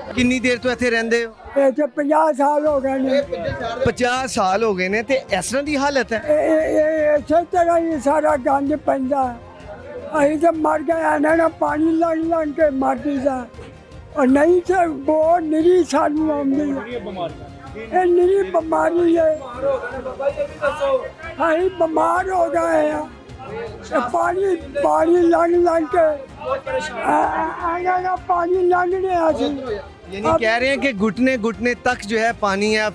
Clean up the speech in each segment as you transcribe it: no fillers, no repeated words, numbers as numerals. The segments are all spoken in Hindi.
कितनी देर तो इत्थे रहिंदे हो? 50 साल हो गए ने। 50 साल हो गए ने ते इस तरह दी हालत है? इसे तरह ही सारा गंद पैंदा। असीं तो मर गए ना पानी लग लग के माटी दा, और नहीं तो बहुत निरी सानू आउंदी है। निरी बीमारी है, असीं बीमार हो गए हैं। पानी पानी लग लग के पानी लगने यानी कह रहे हैं कि घुटने घुटने तक जो है पानी है। अब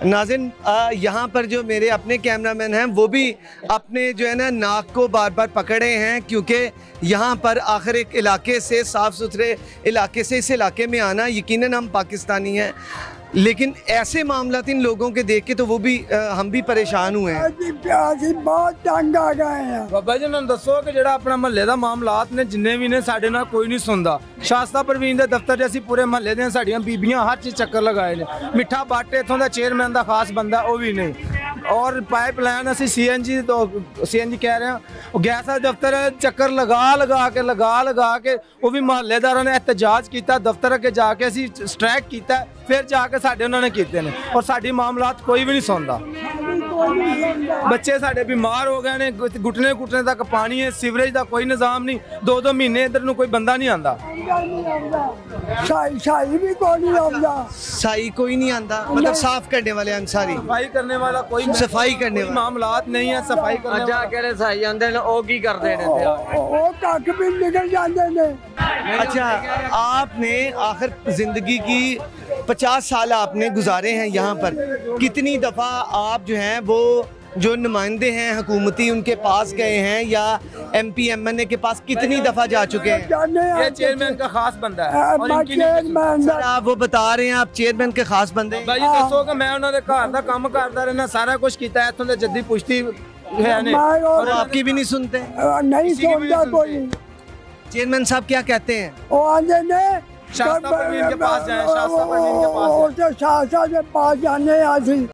नाज़रीन, यहाँ पर जो मेरे अपने कैमरामैन हैं वो भी अपने जो है ना नाक को बार बार पकड़े हैं, क्योंकि यहाँ पर आखिर एक इलाके से, साफ़ सुथरे इलाके से इस इलाके में आना, यकीनन हम पाकिस्तानी हैं, लेकिन ऐसे मामला इन लोगों के देख के तो वो भी हम भी परेशान हुए हैं। बहुत तंग आ गए हैं। बाबा जी ने दसो कि जेड़ा अपना महल्ले दा मामलात ने जिन्ने भी ने साडे नाल कोई नहीं सुनदा। शास्ता परवीन दे दफ्तर असीं पूरे महल्ले दे साडियां बीबियां हर चीज चक्कर लगाए ने। मिठा बट इत्थों दा चेयरमैन दा खास बंदा ओ भी नहीं, और पाइपलाइन असीं सीएनजी कह रहे हैं गैस दा दफ्तर चक्कर लगा के वो भी महल्लेदारां ने एहतजाज किया, दफ्तर अगे जाके असीं स्ट्राइक किया, फिर जाके साडे उन्होंने कीते ने, और साडी मामलात कोई भी नहीं सुनदा। बच्चे साडे बीमार हो गए ने, घुटने घुटने तक पानी है, सीवरेज का कोई निजाम नहीं। 2-2 महीने इधर नूं कोई बंदा नहीं आंदा। साई भी कोई नहीं आंदा। साई कोई नहीं आंदा, मतलब साफ करने वाले अंसारी, सफाई करने वाला कोई, सफाई करने वाला मामलात नहीं है। सफाई करने अच्छा केड़े सही आंदे ने ओ की करदे ने ते ओ कक भी निकल जांदे ने। अच्छा, आपने आखिर जिंदगी की 50 साल आपने गुजारे हैं यहाँ पर, कितनी दफ़ा आप जो हैं वो जो नुमाइंदे हैं हुकूमती उनके पास गए हैं, या MP MNA के पास कितनी दफ़ा जा चुके हैं? ये चेयरमैन का खास बंदा है, और इनकी सर आप वो बता रहे हैं आप चेयरमैन के खास बंदे हैं? भाई दसो कि मैं उन्होंने घर दा काम करदा रहना, सारा कुछ किया है, इत्थों दे जद्दी पुश्ती है ने, और आपकी भी नहीं सुनते? नहीं सुनता कोई। चेयरमैन साहब क्या कहते हैं? वो आंदे ने शास्ता परवीन के पास जाए, शास्ता परवीन के पास शास्ता के पास जाने आसी।